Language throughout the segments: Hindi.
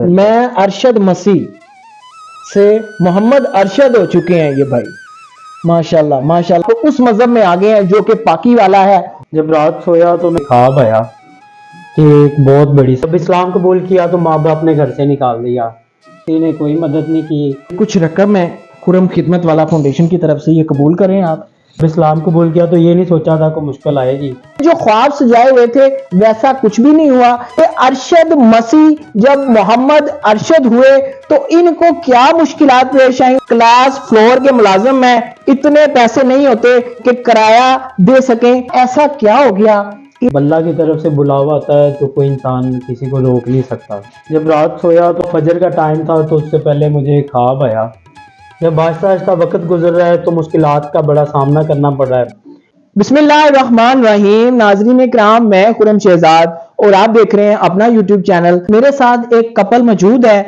मैं अरशद मसीह से मोहम्मद अरशद हो चुके हैं ये भाई। माशाल्लाह माशाल्लाह। तो उस मजहब में आ गए हैं जो कि पाकी वाला है। जब रात सोया तो मैं ख्वाब आया कि एक बहुत बड़ी, जब इस्लाम कबूल किया तो माँ बाप ने घर से निकाल दिया, किसी ने कोई मदद नहीं की। कुछ रकम है खुरम खिदमत वाला फाउंडेशन की तरफ से, ये कबूल करें आप। जब इस्लाम कबूल किया तो ये नहीं सोचा था कोई मुश्किल आएगी। जो ख्वाब सजाए हुए थे वैसा कुछ भी नहीं हुआ। ये अरशद मसीह जब मोहम्मद अरशद हुए तो इनको क्या मुश्किलात पेश आई। क्लास फ्लोर के मुलाजिम में इतने पैसे नहीं होते कि किराया दे सकें, ऐसा क्या हो गया। अल्लाह की तरफ से बुलावा आता है तो कोई इंसान किसी को रोक नहीं सकता। जब रात सोया तो फजर का टाइम था, तो उससे पहले मुझे एक ख्वाब आया। जब आहिस्ता आहिस्ता वक्त गुजर रहा है तो मुश्किलात का बड़ा सामना करना पड़ रहा है। बिस्मिल्लाहिर्रहमानिर्रहीम। नाज़रीन इकराम, मैं खुरम शहजाद और आप देख रहे हैं अपना यूट्यूब चैनल। मेरे साथ एक कपल मौजूद है,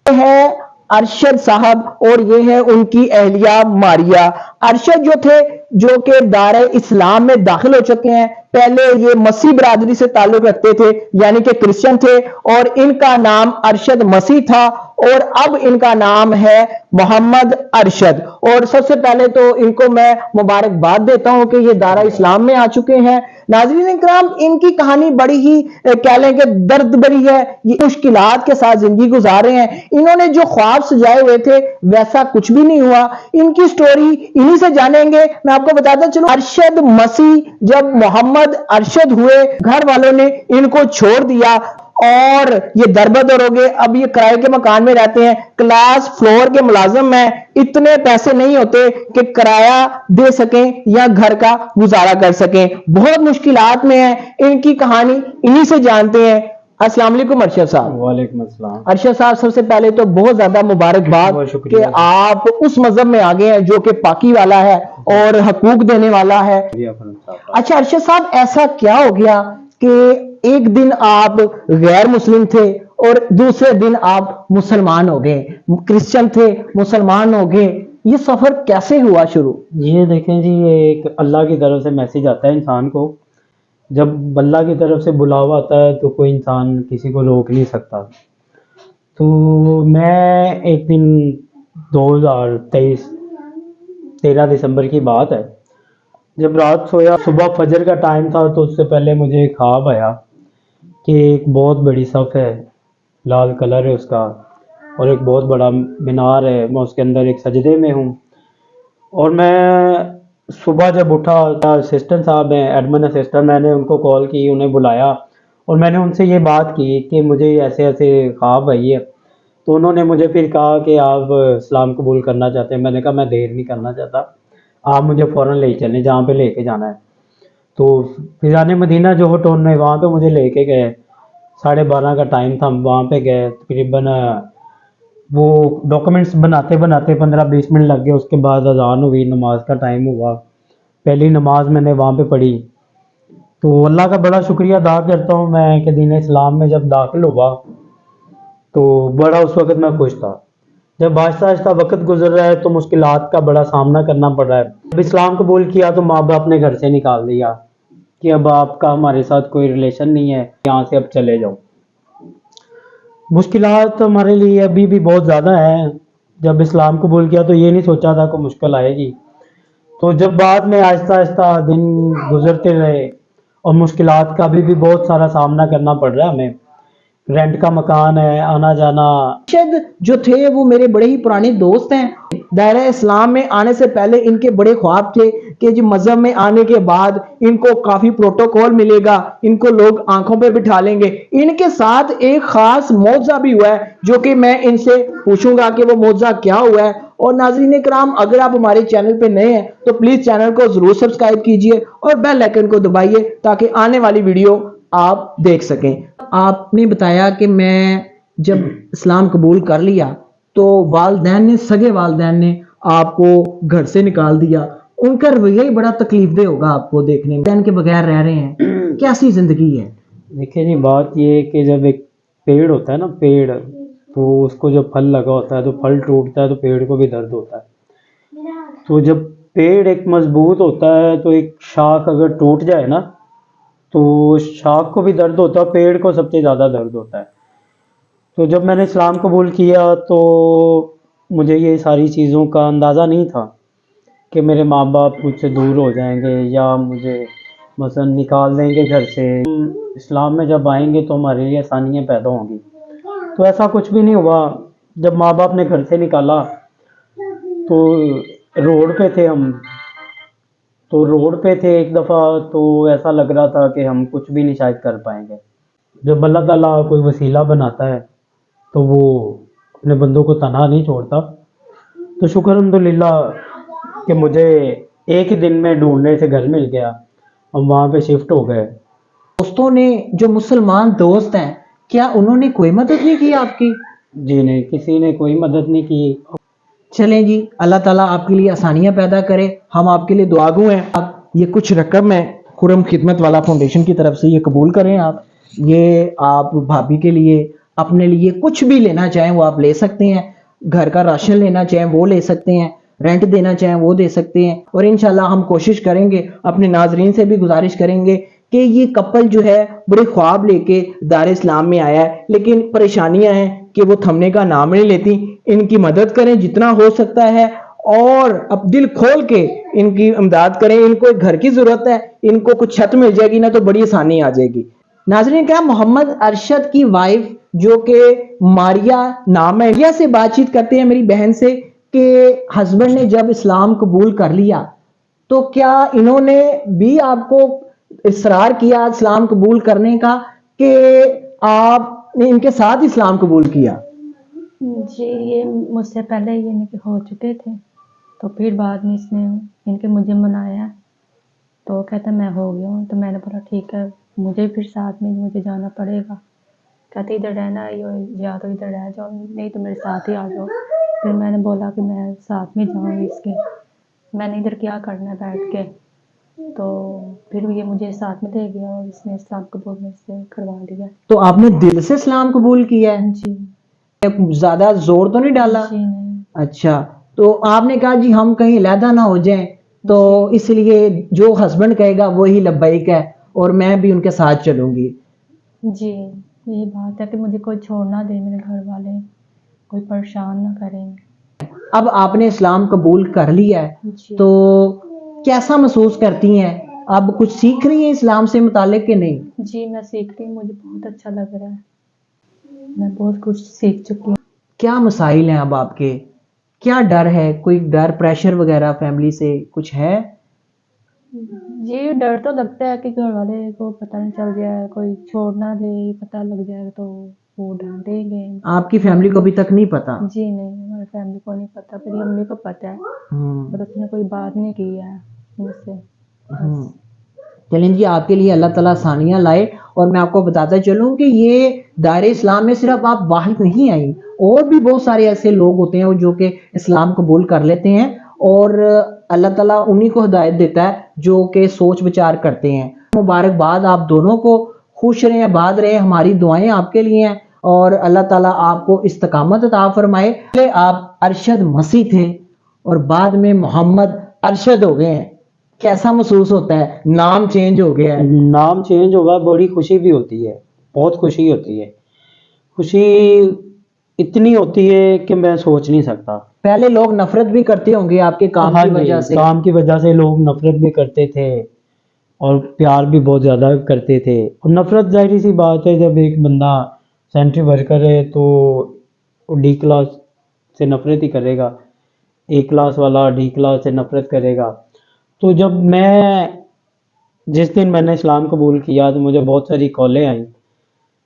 ये है अरशद साहब और ये है उनकी अहलिया मारिया। अरशद जो थे जो कि दारे इस्लाम में दाखिल हो चुके हैं। पहले ये मसीह बरादरी से ताल्लुक रखते थे, यानी कि क्रिश्चियन थे, और इनका नाम अरशद मसीह था और अब इनका नाम है मोहम्मद अरशद। और सबसे पहले तो इनको मैं मुबारकबाद देता हूं कि ये दारा इस्लाम में आ चुके हैं। नाज़रीन इकराम, इनकी कहानी बड़ी ही कह लें कि दर्द भरी है। ये मुश्किलात के साथ जिंदगी गुजार रहे हैं। इन्होंने जो ख्वाब सजाए हुए थे वैसा कुछ भी नहीं हुआ। इनकी स्टोरी इन्हीं से जानेंगे। मैं आपको बताता चलूं, अरशद मसीह जब मोहम्मद अरशद हुए, घर वालों ने इनको छोड़ दिया और ये दरबदर हो गए। अब ये किराए के मकान में रहते हैं, क्लास फ्लोर के मुलाजिम में इतने पैसे नहीं होते कि किराया दे सकें या घर का गुजारा कर सकें। बहुत मुश्किलात में है। इनकी कहानी इन्हीं से जानते हैं। अस्सलाम वालेकुम अरशद साहब। वालेकुम अस्सलाम। अरशद साहब, सबसे पहले तो बहुत ज्यादा मुबारकबाद बहुत कि शुक्रिया। आप उस मजहब में आ गए हैं जो कि पाकी वाला है और हकूक देने वाला है। अच्छा अरशद साहब, ऐसा क्या हो गया कि एक दिन आप गैर मुस्लिम थे और दूसरे दिन आप मुसलमान हो गए, क्रिश्चियन थे मुसलमान हो गए। ये सफर कैसे हुआ शुरू। ये देखें जी, ये एक अल्लाह की तरफ से मैसेज आता है इंसान को। जब अल्लाह की तरफ से बुलावा आता है तो कोई इंसान किसी को रोक नहीं सकता। तो मैं एक दिन 2023 13 दिसंबर की बात है, जब रात सोया, सुबह फजर का टाइम था, तो उससे पहले मुझे एक ख्वाब आया कि एक बहुत बड़ी सफ़ है, लाल कलर है उसका, और एक बहुत बड़ा मीनार है। मैं उसके अंदर एक सजदे में हूँ। और मैं सुबह जब उठा, असिस्टेंट साहब हैं, एडमिन असिस्टेंट, मैंने उनको कॉल की, उन्हें बुलाया और मैंने उनसे ये बात की कि मुझे ऐसे ऐसे ख्वाब आई है। तो उन्होंने मुझे फिर कहा कि आप इस्लाम कबूल करना चाहते हैं। मैंने कहा मैं देर नहीं करना चाहता, आप मुझे फ़ौरन ले चलें जहाँ पे लेके जाना है। तो फिजान मदीना जो होटल है वहाँ पे मुझे लेके गए। 12:30 का टाइम था, वहाँ पे गए। तकरीबन वो डॉक्यूमेंट्स बनाते बनाते 15-20 मिनट लग गए। उसके बाद अजान हुई, नमाज का टाइम हुआ। पहली नमाज मैंने वहाँ पे पढ़ी। तो अल्लाह का बड़ा शुक्रिया अदा करता हूँ मैं कि दीन इस्लाम में जब दाखिल हुआ तो बड़ा उस वक़्त मैं खुश था। जब आहिस्ता आहिस्ता वक्त गुजर रहा है तो मुश्किलात का बड़ा सामना करना पड़ रहा है। जब इस्लाम कबूल किया तो माँ बाप ने घर से निकाल दिया कि अब आपका हमारे साथ कोई रिलेशन नहीं है, यहाँ से अब चले जाओ। मुश्किलात हमारे लिए अभी भी बहुत ज़्यादा है। जब इस्लाम कबूल किया तो ये नहीं सोचा था कोई मुश्किल आएगी। तो जब बाद में आहिस्ता आहिस्ता दिन गुजरते रहे और मुश्किलात का अभी भी बहुत सारा सामना करना पड़ रहा है हमें। रेंट का मकान है, आना जाना। अरशद जो थे वो मेरे बड़े ही पुराने दोस्त हैं। दायरा इस्लाम में आने से पहले इनके बड़े ख्वाब थे कि जो मजहब में आने के बाद इनको काफी प्रोटोकॉल मिलेगा, इनको लोग आंखों पे बिठा लेंगे। इनके साथ एक खास मौजा भी हुआ है जो कि मैं इनसे पूछूंगा कि वो मौजा क्या हुआ है। और नाज़रीन कराम, अगर आप हमारे चैनल पे नए हैं तो प्लीज चैनल को जरूर सब्सक्राइब कीजिए और बेल आइकन को दबाइए ताकि आने वाली वीडियो आप देख सकें। आपने बताया कि मैं जब इस्लाम कबूल कर लिया तो वालदैन ने, सगे वालदैन ने आपको घर से निकाल दिया। उनका रवैया ही बड़ा तकलीफदेह होगा आपको देखने में, वालदैन के बगैर रह रहे हैं, कैसी जिंदगी है। देखिए जी, बात ये है कि जब एक पेड़ होता है ना, पेड़, तो उसको जब फल लगा होता है तो फल टूटता है तो पेड़ को भी दर्द होता है। तो जब पेड़ एक मजबूत होता है तो एक शाख अगर टूट जाए ना तो शाख को भी दर्द होता है, पेड़ को सबसे ज़्यादा दर्द होता है। तो जब मैंने इस्लाम कबूल किया तो मुझे ये सारी चीज़ों का अंदाज़ा नहीं था कि मेरे माँ बाप मुझसे दूर हो जाएंगे या मुझे मसलन निकाल देंगे घर से। हम इस्लाम में जब आएंगे तो हमारे लिए आसानियाँ पैदा होंगी, तो ऐसा कुछ भी नहीं हुआ। जब माँ बाप ने घर से निकाला तो रोड पे थे हम, तो रोड पे थे एक दफ़ा, तो ऐसा लग रहा था कि हम कुछ भी नहीं शायद कर पाएंगे। जब अल्लाह ताला कोई वसीला बनाता है तो वो अपने बंदों को तनहा नहीं छोड़ता। तो शुक्र अल्हम्दुलिल्लाह कि मुझे एक ही दिन में ढूंढने से घर मिल गया, हम वहाँ पे शिफ्ट हो गए। दोस्तों ने, जो मुसलमान दोस्त हैं, क्या उन्होंने कोई मदद नहीं की आपकी? जी नहीं, किसी ने कोई मदद नहीं की। चलें जी, अल्लाह ताला आपके लिए आसानियां पैदा करे, हम आपके लिए दुआगू हैं। आप ये कुछ रकम है खुरम खिदमत वाला फाउंडेशन की तरफ से, ये कबूल करें आप। ये आप भाभी के लिए, अपने लिए कुछ भी लेना चाहें वो आप ले सकते हैं। घर का राशन लेना चाहें वो ले सकते हैं, रेंट देना चाहें वो दे सकते हैं। और इंशाल्लाह हम कोशिश करेंगे, अपने नाजरीन से भी गुजारिश करेंगे कि ये कपल जो है बड़े ख्वाब लेके दार इस्लाम में आया है, लेकिन परेशानियां हैं कि वो थमने का नाम नहीं लेती। इनकी मदद करें जितना हो सकता है और अब दिल खोल के इनकी इमदाद करें। इनको एक घर की जरूरत है, इनको कुछ छत मिल जाएगी ना तो बड़ी आसानी आ जाएगी। नाज़रीन, क्या मोहम्मद अरशद की वाइफ जो कि मारिया नाम है, मारिया से बातचीत करते हैं मेरी बहन से कि हस्बैंड ने जब इस्लाम कबूल कर लिया तो क्या इन्होंने भी आपको इसरार किया इस्लाम कबूल करने का कि आपने इनके साथ इस्लाम कबूल किया? जी, ये मुझसे पहले ये इनके हो चुके थे, तो फिर बाद में इसने इनके मुझे मनाया, तो कहता मैं हो गया हूँ। तो मैंने बोला ठीक है, मुझे फिर साथ में मुझे जाना पड़ेगा। कहते इधर रहना या तो इधर रह जाओ, नहीं तो मेरे साथ ही आ जाओ। फिर मैंने बोला कि मैं साथ में जाऊँगी इसके, मैंने इधर क्या करना है बैठ के। तो फिर ये मुझे साथ में ले गया और इसने इस्लाम कबूल मुझसे करवा दिया। तो आपने दिल से इस्लाम कबूल किया है? जी ज्यादा जोर तो नहीं डाला? जी नहीं। अच्छा, तो आपने कहा जी हम कहीं अलहदा ना हो जाएं, तो इसलिए जो हस्बैंड कहेगा वही लब्बैक है और मैं भी उनके साथ चलूंगी। जी, यही बात है कि मुझे कोई छोड़ ना दे, मेरे घर वाले कोई परेशान ना करें। अब आपने इस्लाम कबूल कर लिया है जी तो कैसा महसूस करती हैं? अब कुछ सीख रही हैं इस्लाम से मुतालिक कि नहीं? जी, मैं सीख रही हूँ, मुझे बहुत अच्छा लग रहा है, मैं बहुत कुछ सीख चुकी हूँ। क्या मसाइल हैं अब आपके? क्या डर है? कोई डर, प्रेशर वगैरह फैमिली से कुछ है? जी, डर तो लगता है कि घर वाले को पता नहीं चल जाए, कोई छोड़ ना दे, पता लग जाए तो वो डांटेंगे। आपकी फैमिली को अभी तक नहीं पता? जी नहीं, हमारी फैमिली को नहीं पता, मेरी अम्मी को पता है, पर उसने कोई बात नहीं की है मुझसे। बस। चलें जी, आपके लिए अल्लाह ताला आसानियाँ लाए। और मैं आपको बताता चलूँ कि ये दायरे इस्लाम में सिर्फ आप वाहिद नहीं आई, और भी बहुत सारे ऐसे लोग होते हैं जो कि इस्लाम कबूल कर लेते हैं और अल्लाह ताला उन्हीं को हिदायत देता है जो कि सोच विचार करते हैं। मुबारकबाद आप दोनों को, खुश रहें, आबाद रहें, हमारी दुआएं आपके लिए हैं और अल्लाह ताला आपको इस्तकामत अता फरमाए। पहले आप अरशद मसीह थे और बाद में मोहम्मद अरशद हो गए हैं, कैसा महसूस होता है? नाम चेंज हो गया है। नाम चेंज होगा, बड़ी खुशी भी होती है, बहुत खुशी होती है। खुशी इतनी होती है कि मैं सोच नहीं सकता। पहले लोग नफरत भी करते होंगे आपके काम हाँ की जी, वजह से। काम की वजह से लोग नफरत भी करते थे और प्यार भी बहुत ज़्यादा करते थे। और नफरत जाहिर सी बात है, जब एक बंदा सेंट्री वर्कर है तो डी क्लास से नफरत ही करेगा, ए क्लास वाला डी क्लास से नफरत करेगा। तो जब जिस दिन मैंने इस्लाम कबूल किया तो मुझे बहुत सारी कॉलें आई,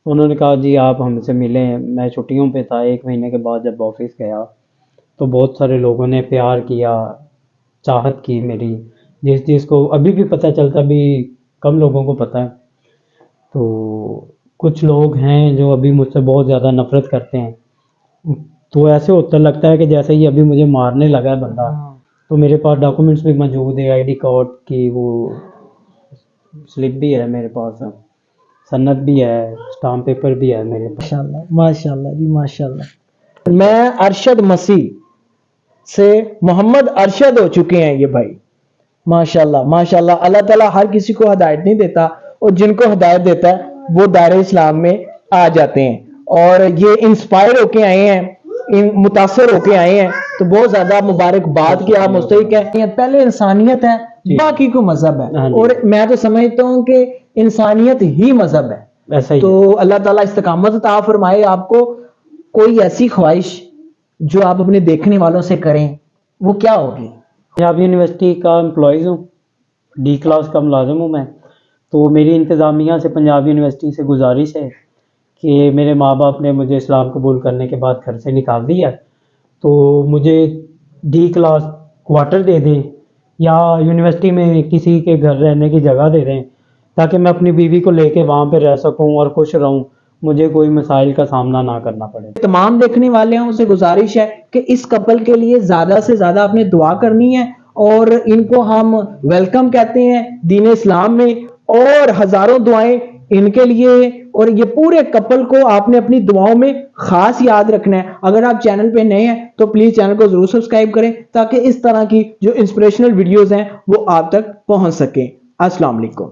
उन्होंने कहा जी आप हमसे मिलें। मैं छुट्टियों पे था, 1 महीने के बाद जब ऑफिस गया तो बहुत सारे लोगों ने प्यार किया, चाहत की मेरी, जिस चीज़ को अभी भी पता चलता भी कम लोगों को पता है। तो कुछ लोग हैं जो अभी मुझसे बहुत ज़्यादा नफरत करते हैं। तो ऐसे होता लगता है कि जैसे ही अभी मुझे मारने लगा है बंदा। तो मेरे पास डॉक्यूमेंट्स भी मौजूद है, आईडी कार्ड की वो स्लिप भी है मेरे पास, सन्नत भी है, स्टाम्प पेपर भी है मेरे पास। माशाल्लाह, माशाल्लाह जी, माशाल्लाह। मैं अरशद मसीह से मोहम्मद अरशद हो चुके हैं ये भाई। माशाल्लाह, माशाल्लाह। अल्लाह ताला हर किसी को हिदायत नहीं देता और जिनको हिदायत देता है वो दायरे इस्लाम में आ जाते हैं। और ये इंस्पायर होके आए हैं, मुतासर होके आए हैं, तो बहुत ज्यादा मुबारकबाद कि आप मुस्तहिक हैं। पहले इंसानियत है, जी। बाकी को मजहब हाँ है, जी। और मैं तो समझता हूँ कि इंसानियत ही मजहब है। ऐसा ही तो अल्लाह ताला इस्तकामत अता फरमाए आपको। कोई ऐसी ख्वाहिश जो आप अपने देखने वालों से करें, वो क्या होगी? पंजाब यूनिवर्सिटी का एम्प्लॉयज़ हूँ, डी क्लास का मुलाजिम हूँ मैं। तो मेरी इंतज़ामिया से पंजाब यूनिवर्सिटी से गुजारिश है कि मेरे माँ बाप ने मुझे इस्लाम कबूल करने के बाद घर से निकाल दिया, तो मुझे डी क्लास क्वार्टर दे दें या यूनिवर्सिटी में किसी के घर रहने की जगह दे दें, ताकि मैं अपनी बीवी को लेके वहाँ पे रह सकूँ और खुश रहूँ, मुझे कोई मसाइल का सामना ना करना पड़े। तमाम देखने वाले हैं उनसे गुजारिश है कि इस कपल के लिए ज्यादा से ज्यादा आपने दुआ करनी है, और इनको हम वेलकम कहते हैं दीन इस्लाम में, और हजारों दुआएं इनके लिए, और ये पूरे कपल को आपने अपनी दुआओं में खास याद रखना है। अगर आप चैनल पे नए हैं तो प्लीज चैनल को जरूर सब्सक्राइब करें, ताकि इस तरह की जो इंस्पिरेशनल वीडियोस हैं वो आप तक पहुंच सकें। अस्सलाम वालेकुम।